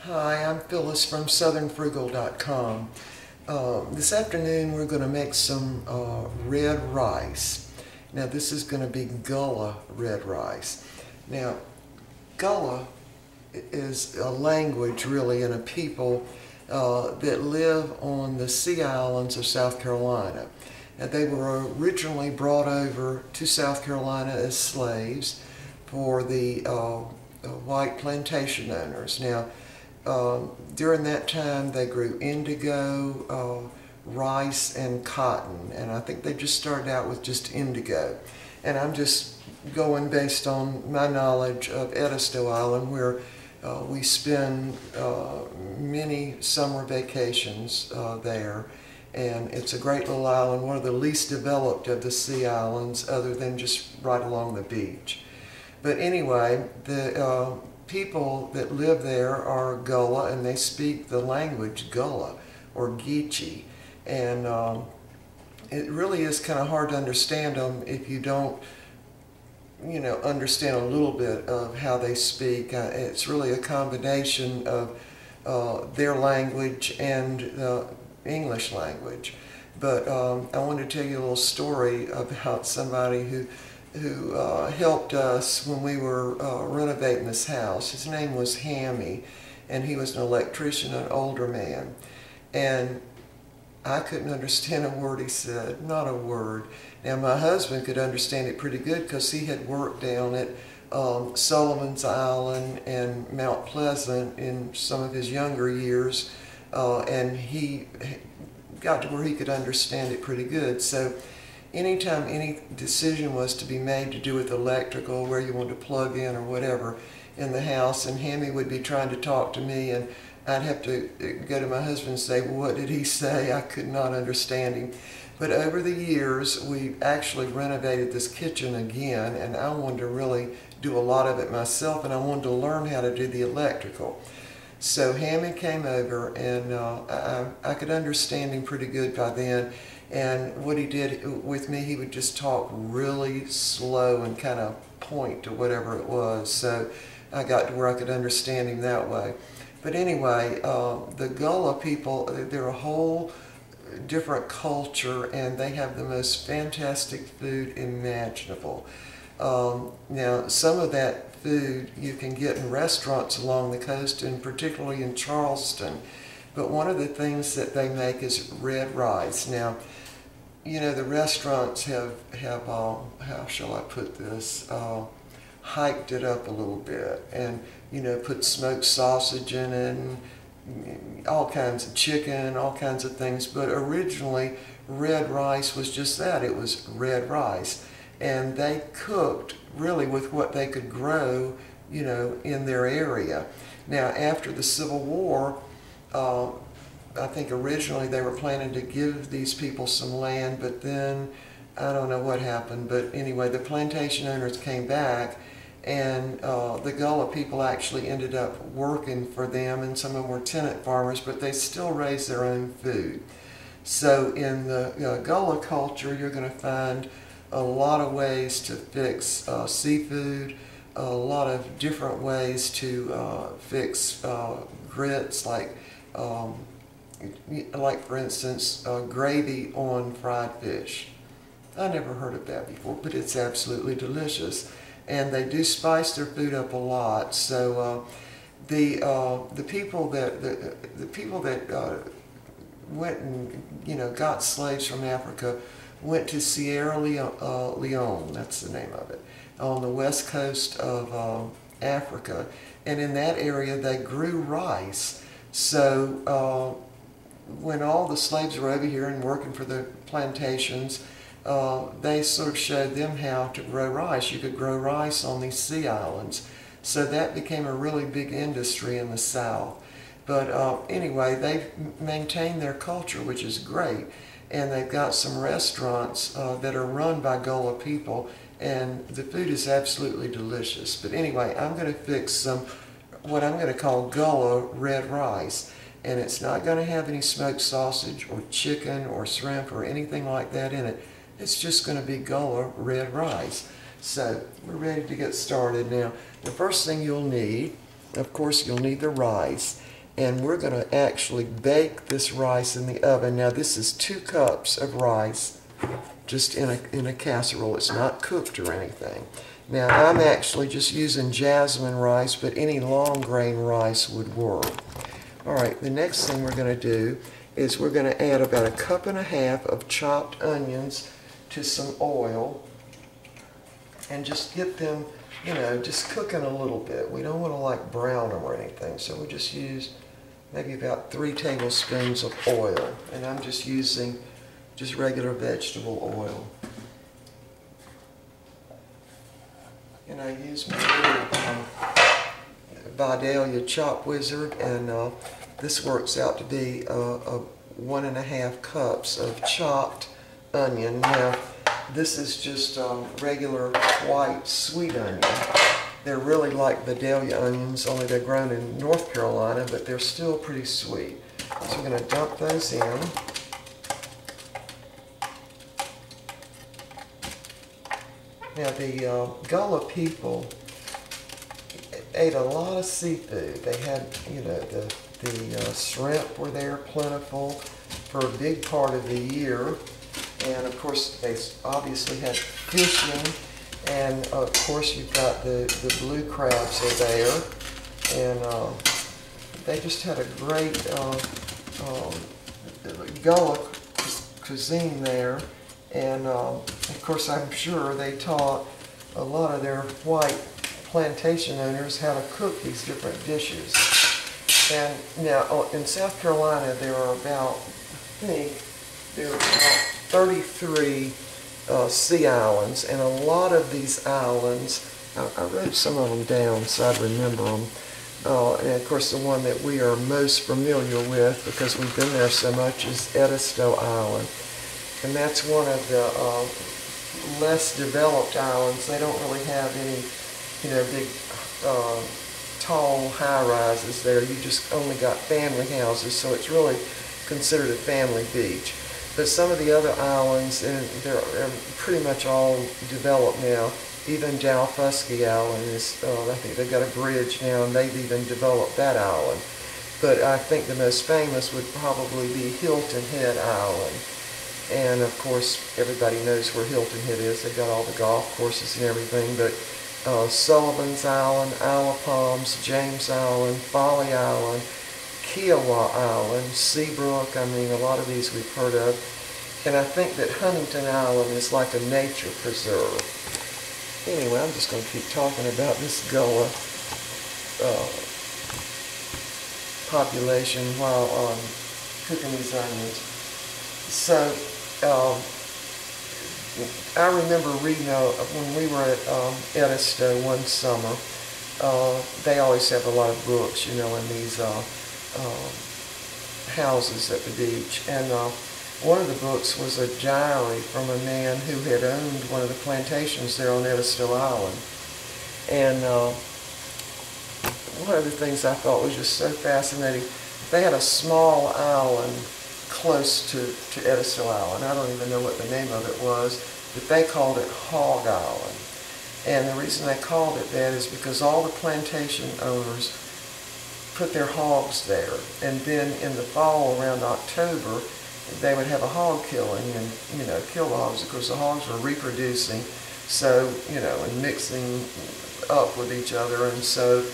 Hi, I'm Phyllis from southernfrugal.com. This afternoon we're going to make some red rice. Now this is going to be Gullah Red Rice. Now Gullah is a language really and a people that live on the Sea Islands of South Carolina. Now, they were originally brought over to South Carolina as slaves for the white plantation owners. Now during that time they grew indigo, rice, and cotton, and I think they just started out with just indigo. And I'm just going based on my knowledge of Edisto Island, where we spend many summer vacations there, and it's a great little island, one of the least developed of the sea islands other than just right along the beach. But anyway, the people that live there are Gullah, and they speak the language Gullah or Geechee, and it really is kind of hard to understand them if you don't understand a little bit of how they speak. It's really a combination of their language and the English language. But I wanted to tell you a little story about somebody who helped us when we were renovating this house. His name was Hammy, and he was an electrician, an older man. And I couldn't understand a word he said, not a word. Now my husband could understand it pretty good because he had worked down at Sullivan's Island and Mount Pleasant in some of his younger years, and he got to where he could understand it pretty good. So anytime any decision was to be made to do with electrical, where you wanted to plug in or whatever in the house, and Hammy would be trying to talk to me, and I'd have to go to my husband and say, well, what did he say? I could not understand him. But over the years, we actually renovated this kitchen again, and I wanted to really do a lot of it myself, and I wanted to learn how to do the electrical. So Hammy came over, and I could understand him pretty good by then. And what he did with me, he would just talk really slow and kind of point to whatever it was. So I got to where I could understand him that way. But anyway, the Gullah people, they're a whole different culture, and they have the most fantastic food imaginable. Now, some of that food you can get in restaurants along the coast, and particularly in Charleston. But one of the things that they make is red rice. Now, the restaurants have how shall I put this, hyped it up a little bit, and put smoked sausage in it, and all kinds of chicken, all kinds of things. But originally, red rice was just that. It was red rice, and they cooked really with what they could grow, in their area. Now, after the Civil War, I think originally they were planning to give these people some land, but then I don't know what happened. But anyway, the plantation owners came back, and the Gullah people actually ended up working for them, and some of them were tenant farmers, but they still raised their own food. So in the Gullah culture, you're going to find a lot of ways to fix seafood, a lot of different ways to fix grits, like for instance, gravy on fried fish. I never heard of that before, but it's absolutely delicious. And they do spice their food up a lot. So the people that went and got slaves from Africa went to Sierra Leone, that's the name of it, on the west coast of Africa. And in that area they grew rice. So when all the slaves were over here and working for the plantations, they sort of showed them how to grow rice. You could grow rice on these sea islands. So that became a really big industry in the South. But anyway, they've maintained their culture, which is great. And they've got some restaurants that are run by Gullah people, and the food is absolutely delicious. But anyway, I'm going to fix some, what I'm going to call Gullah Red Rice. And it's not going to have any smoked sausage or chicken or shrimp or anything like that in it. It's just going to be Gullah Red Rice. So we're ready to get started now. The first thing you'll need Of course, you'll need the rice. And we're going to actually bake this rice in the oven. Now, this is 2 cups of rice, just in a casserole. It's not cooked or anything. Now, I'm actually just using jasmine rice, but any long grain rice would work. All right, the next thing we're going to do is we're going to add about 1.5 cups of chopped onions to some oil and just get them, you know, just cooking a little bit. We don't want to like brown them or anything, so we just use maybe about 3 tablespoons of oil, and I'm just using just regular vegetable oil. And I use my little Vidalia Chop Wizard, and this works out to be 1.5 cups of chopped onion. Now, this is just regular white sweet onion. They're really like Vidalia onions, only they're grown in North Carolina, but they're still pretty sweet. So we're going to dump those in. Now, the Gullah people ate a lot of seafood. They had, you know, the shrimp were there plentiful for a big part of the year. And of course, they obviously had fishing. And of course, you've got the blue crabs are there. And they just had a great Gullah cuisine there. And of course, I'm sure they taught a lot of their white plantation owners how to cook these different dishes. And now in South Carolina, there are about, I think, there are about 33 sea islands, and a lot of these islands, I wrote some of them down so I'd remember them. And of course, the one that we are most familiar with, because we've been there so much, is Edisto Island. And that's one of the less developed islands. They don't really have any, you know, big, tall high-rises there. You just only got family houses, so it's really considered a family beach. But some of the other islands, and they're pretty much all developed now. Even Dalfusky Island is, I think they've got a bridge now, and they've even developed that island. But I think the most famous would probably be Hilton Head Island. And of course, everybody knows where Hilton Head is. They've got all the golf courses and everything. But Sullivan's Island, Isle of Palms, James Island, Folly Island, Kiowa Island, Seabrook, I mean, a lot of these we've heard of. And I think that Huntington Island is like a nature preserve. Anyway, I'm just going to keep talking about this Gullah population while cooking these onions. So, I remember reading when we were at Edisto one summer, they always have a lot of books, you know, in these houses at the beach. And one of the books was a diary from a man who had owned one of the plantations there on Edisto Island. And one of the things I thought was just so fascinating, they had a small island close to Edisto Island. I don't even know what the name of it was, but they called it Hog Island. And the reason they called it that is because all the plantation owners put their hogs there. And then in the fall, around October, they would have a hog killing and, you know, kill the hogs. Of course, the hogs were reproducing, so, you know, and mixing up with each other. And so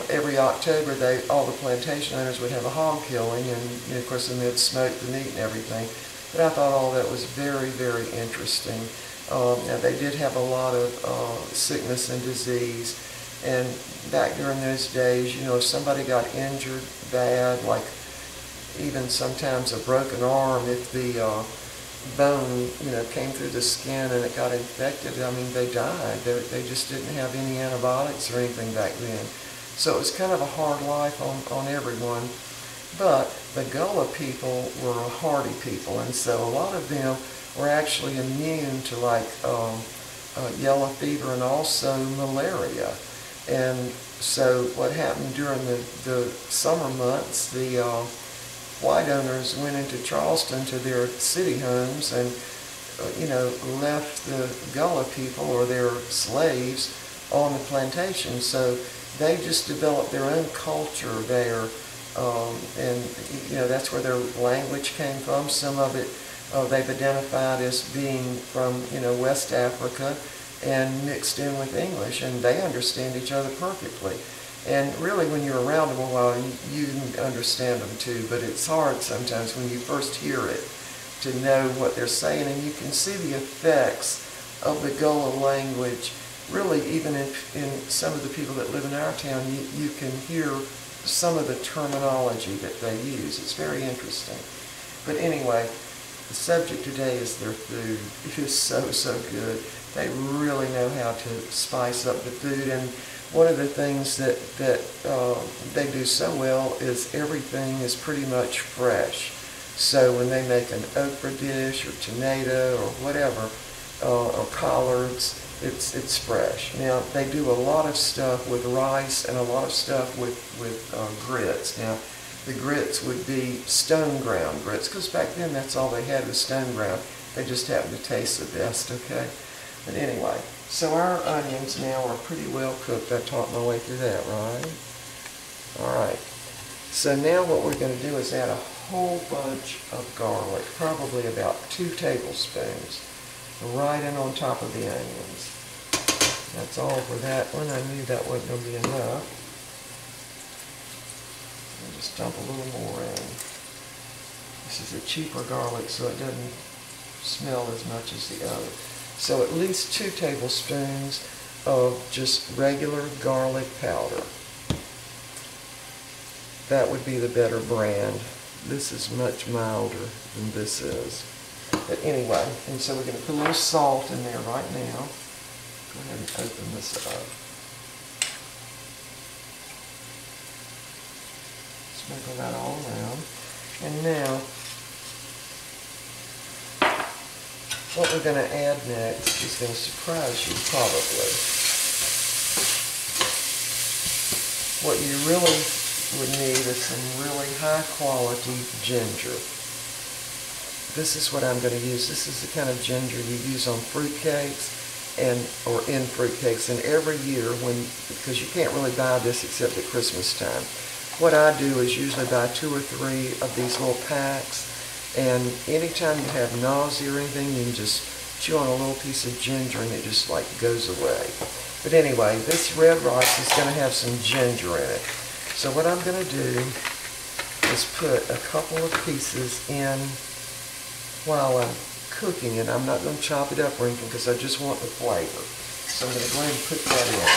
every October, all the plantation owners would have a hog killing, and, you know, of course, then they'd smoke the meat and everything. But I thought all that was very, very interesting. Now, they did have a lot of sickness and disease. And back during those days, you know, if somebody got injured bad, like even sometimes a broken arm, if the bone, you know, came through the skin and it got infected, I mean, they died. They just didn't have any antibiotics or anything back then. So it was kind of a hard life on everyone. But the Gullah people were a hardy people, and so a lot of them were actually immune to like yellow fever and also malaria. And so what happened during the summer months, the white owners went into Charleston to their city homes and, you know, left the Gullah people or their slaves on the plantation. So they just developed their own culture there, and that's where their language came from. Some of it they've identified as being from West Africa and mixed in with English, and they understand each other perfectly. And really, when you're around them a while, you understand them too, but it's hard sometimes when you first hear it to know what they're saying, and you can see the effects of the Gullah language. Really, even in some of the people that live in our town, you can hear some of the terminology that they use. It's very interesting. But anyway, the subject today is their food. It is so, so good. They really know how to spice up the food, and one of the things that they do so well is everything is pretty much fresh. So when they make an okra dish or tomato or whatever, or collards, it's fresh. Now, they do a lot of stuff with rice and a lot of stuff with grits. Now, the grits would be stone ground grits, because back then that's all they had was stone ground. They just happened to taste the best, okay? But anyway, so our onions now are pretty well cooked. I taught my way through that, right? All right. So now what we're going to do is add a whole bunch of garlic, probably about 2 tablespoons, right in on top of the onions. That's all for that one. I knew that wasn't going to be enough. I'll just dump a little more in. This is a cheaper garlic, so it doesn't smell as much as the other. So at least 2 tablespoons of just regular garlic powder. That would be the better brand. This is much milder than this is. But anyway, and so we're going to put a little salt in there right now. Go ahead and open this up. Sprinkle that all around. And now, what we're going to add next is going to surprise you probably. What you really would need is some really high quality ginger. This is what I'm going to use. This is the kind of ginger you use on fruitcakes or in fruitcakes. And every year, because you can't really buy this except at Christmas time, what I do is usually buy 2 or 3 of these little packs. And anytime you have nausea or anything, you can just chew on a little piece of ginger and it just like goes away. But anyway, this red rice is going to have some ginger in it. So what I'm going to do is put a couple of pieces in while I'm cooking it. I'm not going to chop it up or anything because I just want the flavor. So I'm going to go ahead and put that in.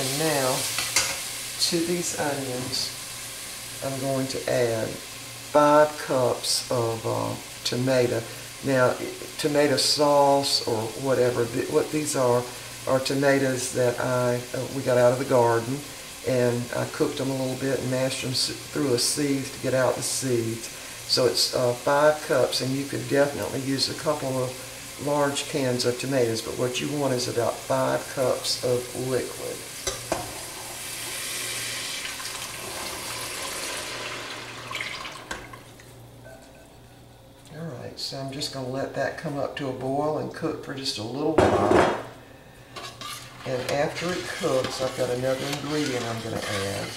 And now, to these onions, I'm going to add 5 cups of tomato. Now, tomato sauce or whatever, what these are tomatoes that we got out of the garden, and I cooked them a little bit and mashed them through a sieve to get out the seeds. So it's 5 cups, and you could definitely use a couple of large cans of tomatoes, but what you want is about 5 cups of liquid. Alright, so I'm just going to let that come up to a boil and cook for just a little while. And after it cooks, I've got another ingredient I'm going to add.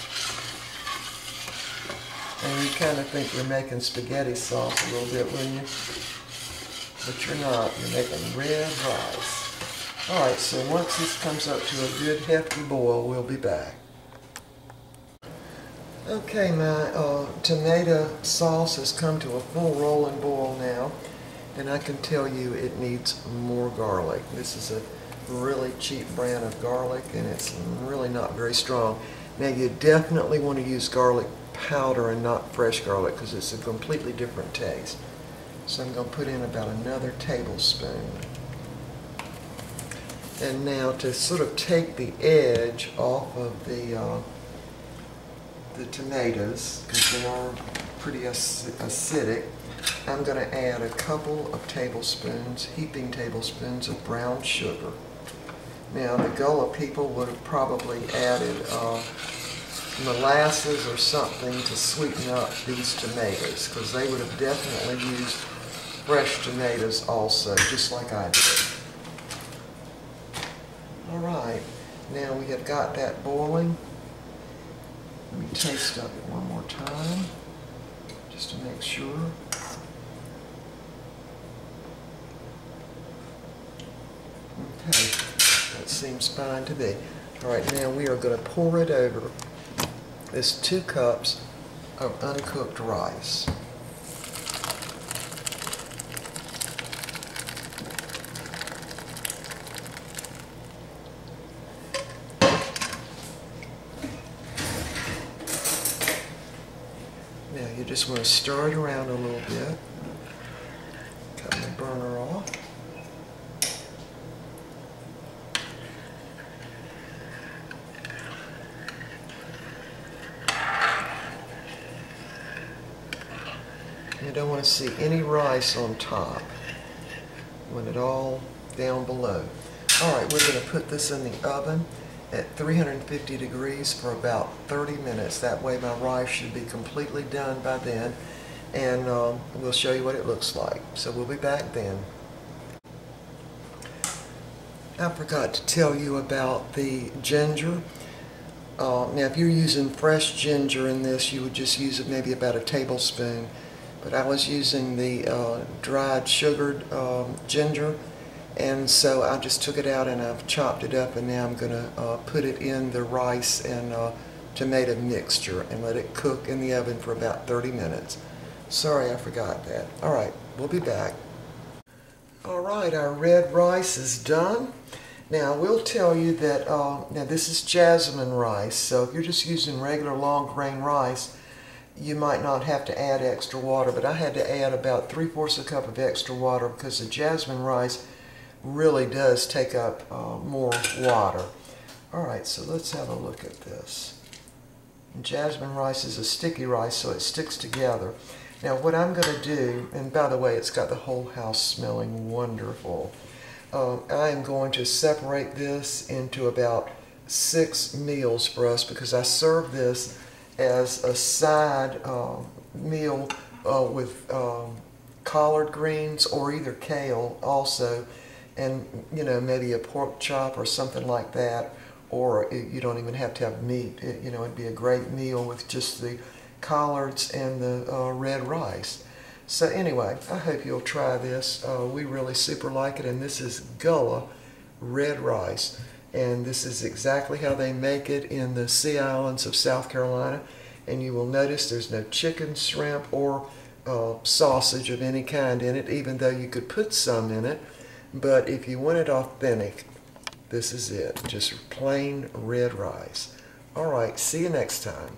And you kind of think you're making spaghetti sauce a little bit, wouldn't you? But you're not. You're making red rice. Alright, so once this comes up to a good hefty boil, we'll be back. Okay, my tomato sauce has come to a full rolling boil now, and I can tell you it needs more garlic. This is a really cheap brand of garlic, and it's really not very strong. Now, you definitely want to use garlic powder and not fresh garlic because it's a completely different taste. So I'm going to put in about another tablespoon. And now, to sort of take the edge off of the tomatoes, because they are pretty acidic, I'm going to add a couple of tablespoons, heaping tablespoons of brown sugar. Now, the Gullah people would have probably added molasses or something to sweeten up these tomatoes, because they would have definitely used fresh tomatoes also, just like I did. Now we have got that boiling. Let me taste of it one more time, just to make sure. Okay, that seems fine to me. All right, now we are going to pour it over this 2 cups of uncooked rice. Now you just want to stir it around a little bit. Cut the burner off. You don't want to see any rice on top. You want it all down below. All right, we're going to put this in the oven at 350 degrees for about 30 minutes. That way my rice should be completely done by then, and we'll show you what it looks like. So we'll be back then. I forgot to tell you about the ginger. Now if you're using fresh ginger in this, you would just use maybe about a tablespoon. But I was using the dried sugared ginger, and so I just took it out and I've chopped it up, and now I'm going to put it in the rice and tomato mixture and let it cook in the oven for about 30 minutes. Sorry, I forgot that. All right, we'll be back. All right, our red rice is done. Now, I will tell you that, now this is jasmine rice, so if you're just using regular long grain rice, you might not have to add extra water, but I had to add about 3/4 a cup of extra water because the jasmine rice really does take up more water. All right, so let's have a look at this. And jasmine rice is a sticky rice, so it sticks together. Now what I'm going to do, and by the way, it's got the whole house smelling wonderful. I am going to separate this into about 6 meals for us because I serve this as a side meal with collard greens or either kale also, and you know, maybe a pork chop or something like that, or you don't even have to have meat. You know, it'd be a great meal with just the collards and the red rice. So anyway, I hope you'll try this. We really super like it, and this is Gullah Red Rice. And this is exactly how they make it in the Sea Islands of South Carolina. And you will notice there's no chicken, shrimp, or sausage of any kind in it, even though you could put some in it. But if you want it authentic, this is it. Just plain red rice. All right, see you next time.